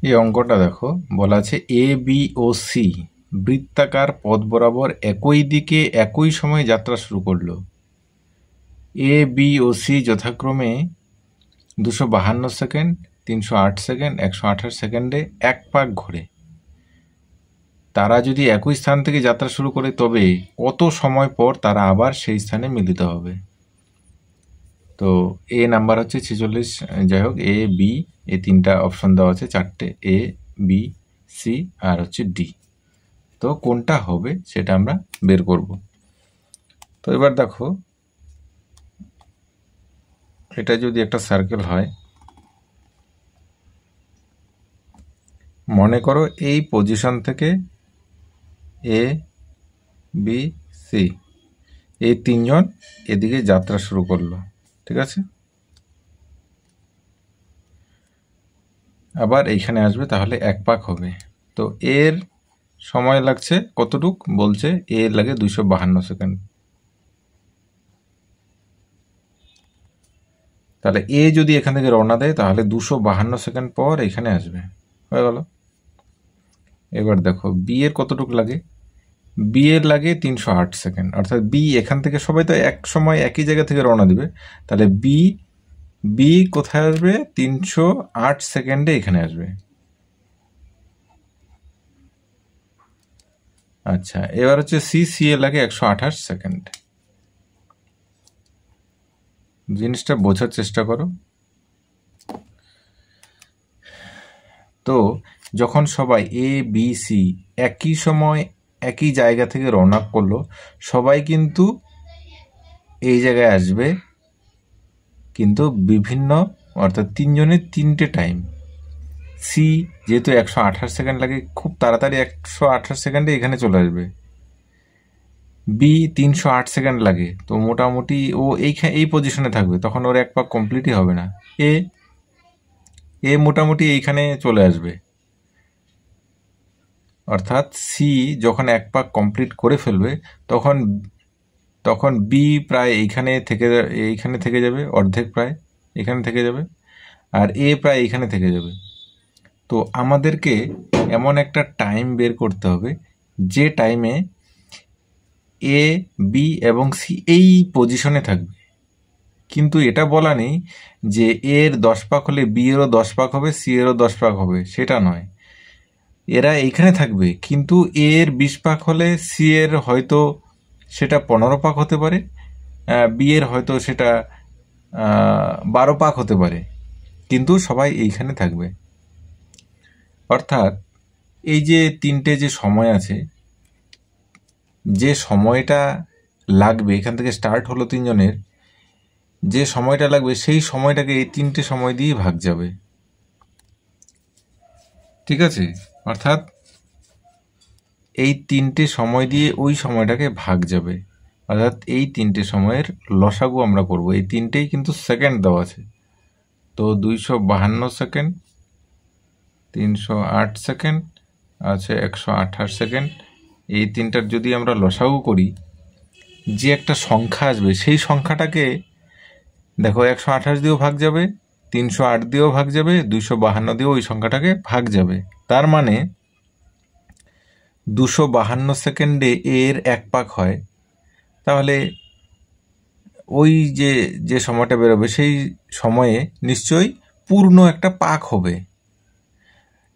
এই অঙ্কটা দেখো, বলা আছে এ বি ও সি বৃত্তাকার পথ বরাবর একই দিকে একই সময় যাত্রা শুরু করলো। এ বি ও সি যথাক্রমে 252 সেকেন্ড, 308 সেকেন্ড, 128 সেকেন্ডে এক পাক ঘোরে। তারা যদি একই স্থান থেকে যাত্রা শুরু করে তবে কত সময় পর তারা আবার সেই স্থানে মিলিত হবে? তো এ নাম্বার হচ্ছে 46, যাই হোক এ বি এই তিনটা অপশন দেওয়া আছে, চারটে, এ বি সি আর হচ্ছে ডি। তো কোনটা হবে সেটা আমরা বের করব। তো এবার দেখো, এটা যদি একটা সার্কেল হয়, মনে করো এই পজিশন থেকে এ বি সি এই তিনজন এদিকে যাত্রা শুরু করলো, ঠিক আছে? আবার এইখানে আসবে, তাহলে এক পাক হবে। তো এর সময় লাগছে কতটুক বলছে, এ লাগে 252 সেকেন্ড। তাহলে এ যদি এখান থেকে রওনা দেয় তাহলে 252 সেকেন্ড পর এখানে আসবে, হয়ে গেল। এবার দেখো বি এর কতটুক লাগে, বি এর লাগে 308 সেকেন্ড, অর্থাৎ বি এখান থেকে সবাই তো এক সময় একই জায়গা থেকে রওনা দিবে, তাহলে বি বি কোথায় আসবে, 308 সেকেন্ডে এখানে আসবে। আচ্ছা, এবার হচ্ছে সি, সি এ লাগে 128 সেকেন্ড। জিনিসটা বোঝার চেষ্টা করো। তো যখন সবাই এ বি সি একই সময় একই জায়গা থেকে রওনা করলো, সবাই কিন্তু এই জায়গায় আসবে, কিন্তু বিভিন্ন, অর্থাৎ তিনজনের তিনটে টাইম। সি যেহেতু 128 সেকেন্ড লাগে, খুব তাড়াতাড়ি 128 সেকেন্ডে এখানে চলে আসবে। বি 308 সেকেন্ড লাগে, তো মোটামুটি ও এই পজিশনে থাকবে, তখন ওর এক পাক কমপ্লিটই হবে না। এ এ মোটামুটি এইখানে চলে আসবে, অর্থাৎ সি যখন এক পাক কমপ্লিট করে ফেলবে তখন তখন বি প্রায় এইখানে থেকে যাবে, অর্ধেক প্রায় এখানে থেকে যাবে, আর এ প্রায় এইখানে থেকে যাবে। তো আমাদেরকে এমন একটা টাইম বের করতে হবে যে টাইমে এ বি এবং সি এই পজিশনে থাকবে, কিন্তু এটা বলা নেই যে এর 10 পাক হলে বি এরও 10 পাক হবে, সি এরও 10 পাক হবে, সেটা নয়। এরা এইখানে থাকবে, কিন্তু এর 20 পাক হলে সি এর হয়তো সেটা 15 পাক হতে পারে, বি এর হয়তো সেটা 12 পাক হতে পারে, কিন্তু সবাই এইখানে থাকবে। অর্থাৎ এই যে তিনটে যে সময় আছে, যে সময়টা লাগবে এখান থেকে স্টার্ট হলো তিনজনের, যে সময়টা লাগবে সেই সময়টাকে এই তিনটে সময় দিয়ে ভাগ যাবে, ঠিক আছে? অর্থাৎ এই তিনটে সময় দিয়ে ওই সময়টাকে ভাগ যাবে, অর্থাৎ এই তিনটে সময়ের লসাগু আমরা করব। এই তিনটেই কিন্তু সেকেন্ড দেওয়া আছে, তো 252 সেকেন্ড, 308 সেকেন্ড আছে, 128 সেকেন্ড। এই তিনটার যদি আমরা লসাগু করি, যে একটা সংখ্যা আসবে সেই সংখ্যাটাকে দেখো 128 দিয়েও ভাগ যাবে, 308 দিয়েও ভাগ যাবে, 252 দিয়েও ওই সংখ্যাটাকে ভাগ যাবে। তার মানে 252 সেকেন্ডে এর এক পাক হয়, তাহলে ওই যে যে সময়টা বেরোবে সেই সময়ে নিশ্চয়ই পূর্ণ একটা পাক হবে।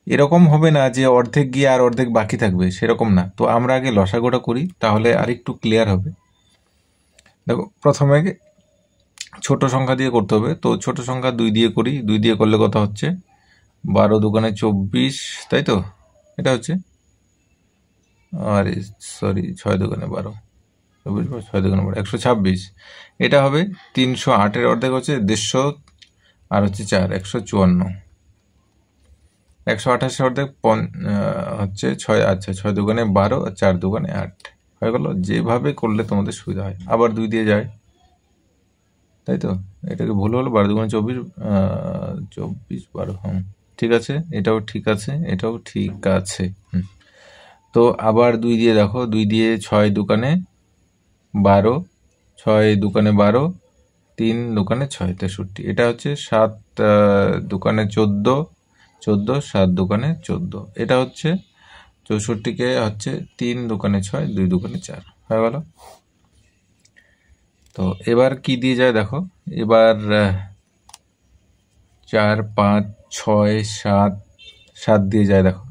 এরকম হবে না যে অর্ধেক গিয়ে আর অর্ধেক বাকি থাকবে, সেরকম না। তো আমরা আগে লসাগুটা করি, তাহলে আরেকটু ক্লিয়ার হবে। দেখো প্রথমে ছোট সংখ্যা দিয়ে করতে হবে, তো ছোট সংখ্যা 2 দিয়ে করি। 2 দিয়ে করলে কত হচ্ছে, 12 দুগুণে 24, তাই তো? এটা হচ্ছে, আরে সরি, 6 দুগুণে 12, 6 দুগুণে 12, 126। এটা হবে 308-এর অর্ধেক হচ্ছে 150, আর হচ্ছে 4, 154। 128-এর অর্ধেক হচ্ছে 6, আচ্ছা 6 দুগুণে 12 আর 4 দুগুণে 8 হয়ে গেল। যেভাবে করলে তোমাদের সুবিধা হয়। আবার 2 দিয়ে যায়, তাই তো? এটাকে ভুল হলো, 12 দুগুণে 24, 24 12, ঠিক আছে, এটাও ঠিক আছে, এটাও ঠিক আছে। তো আবার 2 দিয়ে দেখো, 2 দিয়ে 6 দুকানে 12, 6 দুকানে 12, 3 দুকানে 6, 63। এটা হচ্ছে 7 দুকানে 14, 14, 7 দোকানে 14, এটা হচ্ছে 64কে হচ্ছে 3 দোকানে 6, 2 দোকানে 4 হয়ে গেল। তো এবার কি দিয়ে যায় দেখো, এবার 4, 5, 6, 7, 7 দিয়ে যায় দেখো,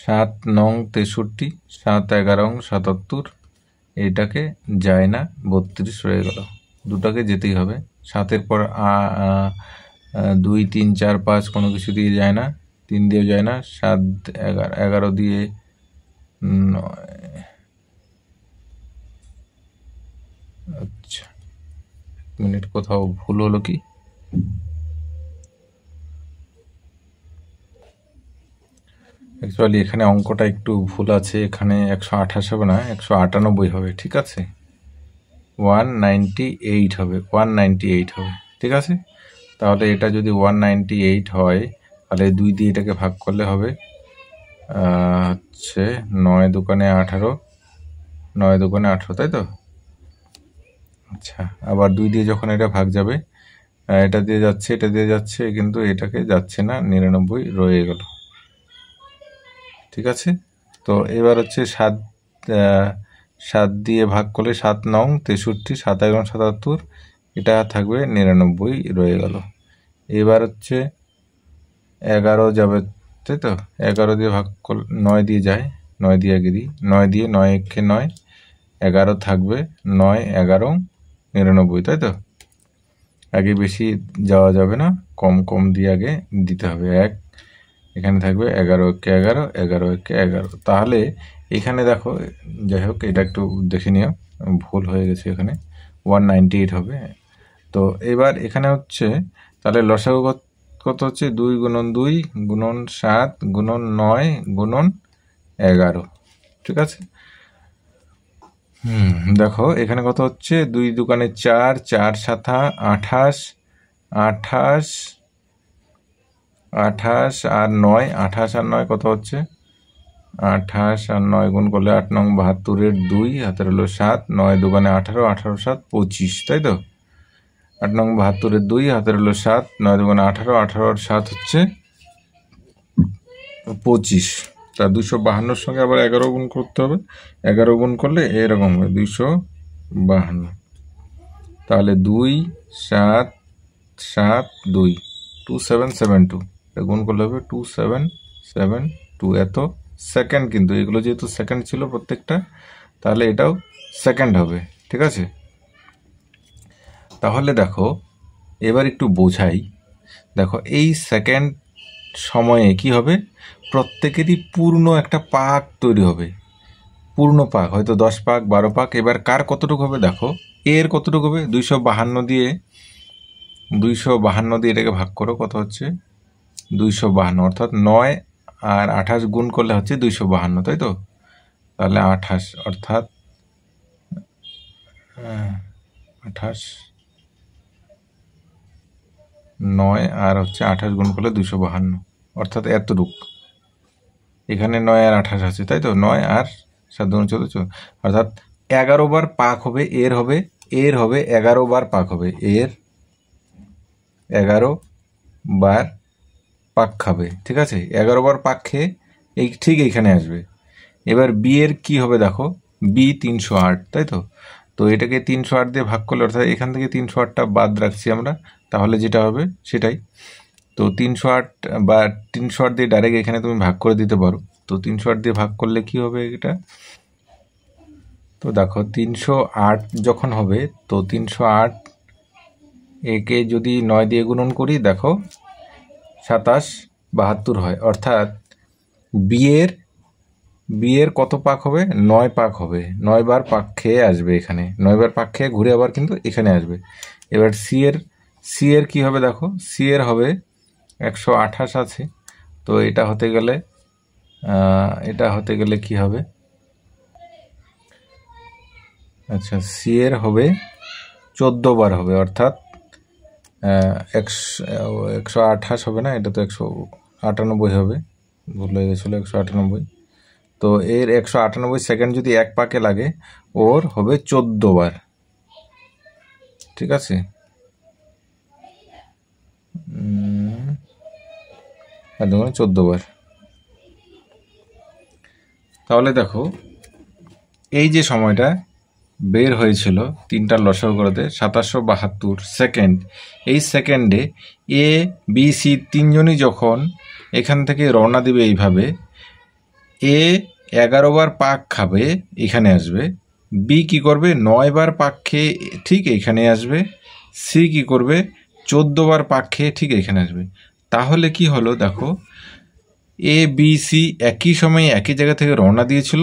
7 নং 63, 7 11 77, এইটাকে যায় না, 32 রয়ে গেল। দুটাকে যেতেই হবে। 7-এর পর 2, 3, 4, 5 কোনো কিছু দিয়ে যায় না, 3 দিয়েও যায় না, 7, 11 দিয়ে 9। আচ্ছা, মিনিট, কোথাও ভুল হলো কি? অ্যাকচুয়ালি এখানে অঙ্কটা একটু ভুল আছে, এখানে 128 হবে না, 198 হবে। ঠিক আছে, 198 হবে, 198 হবে। ঠিক আছে, তাহলে এটা যদি 198 হয়, তাহলে 2 দিয়ে এটাকে ভাগ করলে হবে হচ্ছে 9 দোকানে 18, 9 দোকানে 18, তাই তো? আচ্ছা, আবার 2 দিয়ে যখন এটা ভাগ যাবে, এটা দিয়ে যাচ্ছে, এটা দিয়ে যাচ্ছে, কিন্তু এটাকে যাচ্ছে না, 99 রয়ে গেল। ঠিক আছে, তো এবার হচ্ছে 7 দিয়ে ভাগ করলে 7 নং 63, 7 11 77, এটা থাকবে 99 রয়ে গেল। এবার হচ্ছে 11 যাবে, তাই তো? 11 দিয়ে ভাগ করলে 9 দিয়ে যায়, 9 দিয়ে আগে দিই, 9 দিয়ে 9 একে 9, 11 থাকবে, 9 11 99, তাই তো? আগে বেশি যাওয়া যাবে না, কম কম দিয়ে আগে দিতে হবে। 1 এখানে থাকবে, 11 একে 11, 11 একে 11। তাহলে এখানে দেখো, যাই হোক, এটা একটু দেখে নিও, ভুল হয়ে গেছে এখানে, 198 হবে। তো এবার এখানে হচ্ছে, তাহলে লসাগু কত হচ্ছে? 2 গুণন 2 গুণন 7 গুণন 9 গুণন 11। ঠিক আছে, দেখো এখানে কত হচ্ছে, 2 দোকানে 4, 4 7 28, 28, 28 আর 9, 28 আর 9 কত হচ্ছে? 28 আর 9 গুণ করলে 8 নং 72-এর 2, হাতের হলো 7, 9 দোকানে 18, 18 7 25, তাই তো? 8 নং 72-এর 2, হাতের হলো 7, 9 দোকানে 18, 18 আর 7 হচ্ছে 25। তা 252-র সঙ্গে আবার 11 গুণ করতে হবে, 11 গুণ করলে এরকম হবে 252। তাহলে 2 7 7 2 2772, গুণ করলে হবে 2772। এত সেকেন্ড, কিন্তু এগুলো যেহেতু সেকেন্ড ছিল প্রত্যেকটা, তাহলে এটাও সেকেন্ড হবে। ঠিক আছে, তাহলে দেখো এবার একটু বোঝাই। দেখো এই সেকেন্ড সময়ে কি হবে, প্রত্যেকেরই পূর্ণ একটা পাক তৈরি হবে, পূর্ণ পাক, হয়তো 10 পাক 12 পাক। এবার কার কতটুকু হবে দেখো, এর কতটুকু হবে, 252 দিয়ে, 252 দিয়ে এটাকে ভাগ করো, কত হচ্ছে? 252, অর্থাৎ 9 আর 28 গুণ করলে হচ্ছে 252, তাই তো? তাহলে 28, অর্থাৎ 28, 9 আর হচ্ছে 28 গুণ করলে 252, অর্থাৎ এতটুক। এখানে 9 আর 28 আছে, তাই তো? 9 আর 7 গুণ 14, অর্থাৎ 11 বার পাক হবে, এর হবে, এর হবে 11 বার পাক হবে, এর 11 বার পাক খাবে। ঠিক আছে, 11 বার পাক খেয়ে এই ঠিক এইখানে আসবে। এবার বি এর কি হবে দেখো, বি 308, তাই তো? তো এটাকে 308 দিয়ে ভাগ করলে, অর্থাৎ এখান থেকে 308টা বাদ রাখছি আমরা, তাহলে যেটা হবে সেটাই। তো 308 বা 308 দিয়ে ডাইরেক্ট এখানে তুমি ভাগ করে দিতে পারো। তো 308 দিয়ে ভাগ করলে কি হবে এটা? তো দেখো 308 যখন হবে, তো 308 একে যদি 9 দিয়ে গুণন করি, দেখো 27 72 হয়, অর্থাৎ বিয়ের কত পাক হবে? 9 পাক হবে, 9 বার পাক খেয়ে আসবে এখানে, 9 বার পাক খেয়ে ঘুরে আবার কিন্তু এখানে আসবে। এবার সি এর কি হবে দেখো, সি এর হবে 128 আছে, তো এটা হতে গেলে কি হবে? আচ্ছা, সি এর হবে 14 বার হবে, অর্থাৎ 128 হবে না, এটা তো 198 হবে, ভুল হয়ে গেছিলো, 198। তো এর 198 সেকেন্ড যদি এক পাকে লাগে, ওর হবে 14 বার। ঠিক আছে, আর 2 14 বার। তাহলে দেখো এই যে সময়টা বের হয়েছিল 3টার লসাগু করতে 2772 সেকেন্ড, এই সেকেন্ডে এ বি সি 3জনই যখন এখান থেকে রওনা দিবে এইভাবে, এ 11 বার পাক খাবে এখানে আসবে, বি কি করবে 9 বার পাক খেয়ে ঠিক এইখানে আসবে, সি কি করবে 14 বার পাক খেয়ে ঠিক এখানে আসবে। তাহলে কি হলো দেখো, এ বি সি একই সময়ে একই জায়গা থেকে রওনা দিয়েছিল,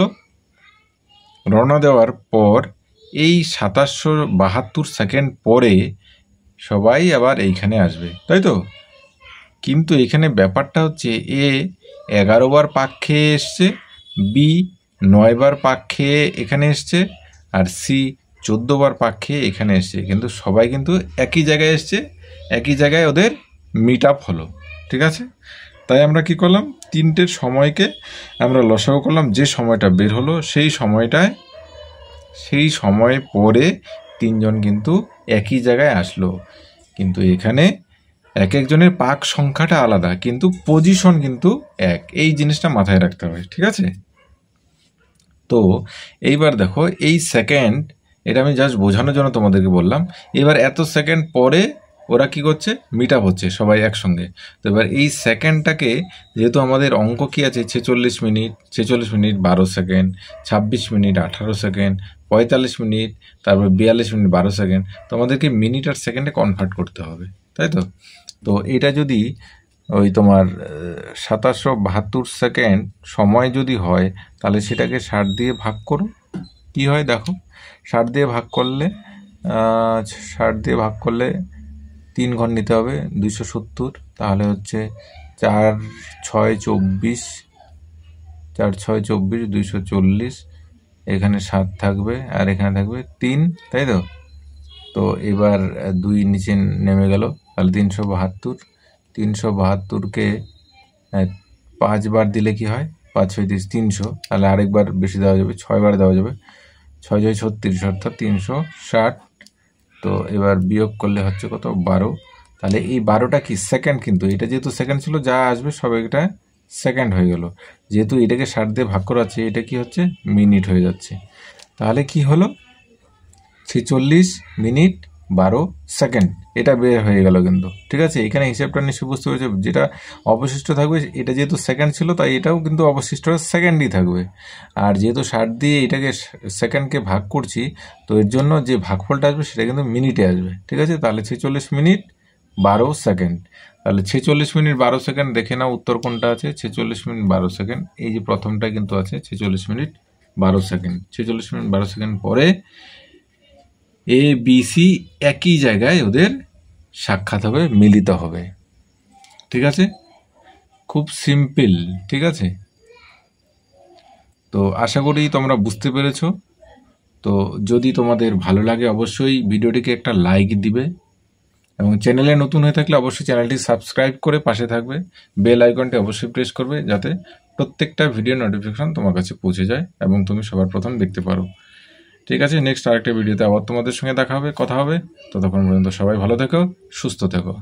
রওনা দেওয়ার পর এই 2772 সেকেন্ড পরে সবাই আবার এইখানে আসবে, তাই তো? কিন্তু এখানে ব্যাপারটা হচ্ছে এ 11 বার পাক খেয়ে এসছে, বি 9 বার পাক খেয়ে এখানে এসছে, আর সি 14 বার পাক খেয়ে এখানে এসছে, কিন্তু সবাই কিন্তু একই জায়গায় এসছে, একই জায়গায় ওদের মিট আপ হলো, ঠিক আছে? তাই আমরা কি করলাম, 3টের সময়কে আমরা লসাগু করলাম, যে সময়টা বের হলো সেই সময়টায়, সেই সময় পরে 3জন কিন্তু একই জায়গায় আসলো, কিন্তু এখানে এক একজনের পাক সংখ্যাটা আলাদা কিন্তু পজিশন কিন্তু এক, এই জিনিসটা মাথায় রাখতে হবে, ঠিক আছে? তো এইবার দেখো এই সেকেন্ড, এটা আমি জাস্ট বোঝানোর জন্য তোমাদেরকে বললাম। এবার এত সেকেন্ড পরে ওরা কি করছে, মিট আপ হচ্ছে সবাই একসঙ্গে। তো এবার এই সেকেন্ডটাকে, যেহেতু আমাদের অঙ্ক কি আছে 46 minute, 46 minute 12 second, 26 minute 18 second, 45 minute, তারপর 42 মিনিট 12 সেকেন্ড, তো আমাদেরকে মিনিট আর সেকেন্ডে কনভার্ট করতে হবে, তাই তো? তো এটা যদি ওই তোমার 2772 সেকেন্ড সময় যদি হয়, তাহলে সেটাকে 60 দিয়ে ভাগ করো, কি হয় দেখো, 60 দিয়ে ভাগ করলে 3 ঘর নিতে হবে, 270, তাহলে হচ্ছে 4 6 24, 4 6 24, 240, এখানে 7 থাকবে আর এখানে থাকবে 3, তাই তো? তো এবার 2 নিচে নেমে গেল, তাহলে 372, 372কে 5 বার দিলে কি হয়, 5 6 300, তাহলে আরেকবার বেশি দেওয়া যাবে, 6 বার দেওয়া যাবে, 6 6 36, অর্থাৎ 360। তো এবার বিয়োগ করলে হচ্ছে কত, 12। তাহলে এই 12টা কি সেকেন্ড, কিন্তু এটা যেহেতু সেকেন্ড ছিল, যা আসবে সব এটা সেকেন্ড হয়ে গেল, যেহেতু এটাকে 60 দিয়ে ভাগ করা আছে, এটা কি হচ্ছে মিনিট হয়ে যাচ্ছে। তাহলে কি হলো, 46 মিনিট 12 সেকেন্ড, এটা বের হয়ে গেল কিন্তু, ঠিক আছে? এখানে হিসাবটা নিশ্চয়ই বুঝতে পেরেছো, যেটা অবশিষ্ট থাকবে, এটা যেহেতু সেকেন্ড ছিল তাই এটাও কিন্তু অবশিষ্ট সেকেন্ডই থাকবে, আর যেহেতু 60 দিয়ে এটাকে সেকেন্ডকে ভাগ করছি, তো এর জন্য যে ভাগফলটা আসবে সেটা কিন্তু মিনিটে আসবে, ঠিক আছে? তাহলে 46 মিনিট 12 সেকেন্ড, তাহলে 46 মিনিট 12 সেকেন্ড, দেখে নাও উত্তর কোনটা আছে, 46 মিনিট 12 সেকেন্ড, এই যে প্রথমটা কিন্তু আছে 46 মিনিট 12 সেকেন্ড। 46 মিনিট 12 সেকেন্ড পরে এ বি সি একই জায়গায় ওদের সাক্ষাৎ হবে, মিলিত হবে, ঠিক আছে? খুব সিম্পল, ঠিক আছে? তো আশা করি তোমরা বুঝতে পেরেছো। তো যদি তোমাদের ভালো লাগে অবশ্যই ভিডিওটিকে একটা লাইক দিবে, এবং চ্যানেলে নতুন হয়ে থাকলে অবশ্যই চ্যানেলটি সাবস্ক্রাইব করে পাশে থাকবে, বেল আইকনটি অবশ্যই প্রেস করবে, যাতে প্রত্যেকটা ভিডিও নোটিফিকেশন তোমার কাছে পৌঁছে যায় এবং তুমি সবার প্রথম দেখতে পারো, ঠিক আছে? নেক্সট আরেকটা ভিডিওতে আবার তোমাদের সঙ্গে দেখা হবে, কথা হবে। ততক্ষণ পর্যন্ত সবাই ভালো থেকো, সুস্থ থেকো।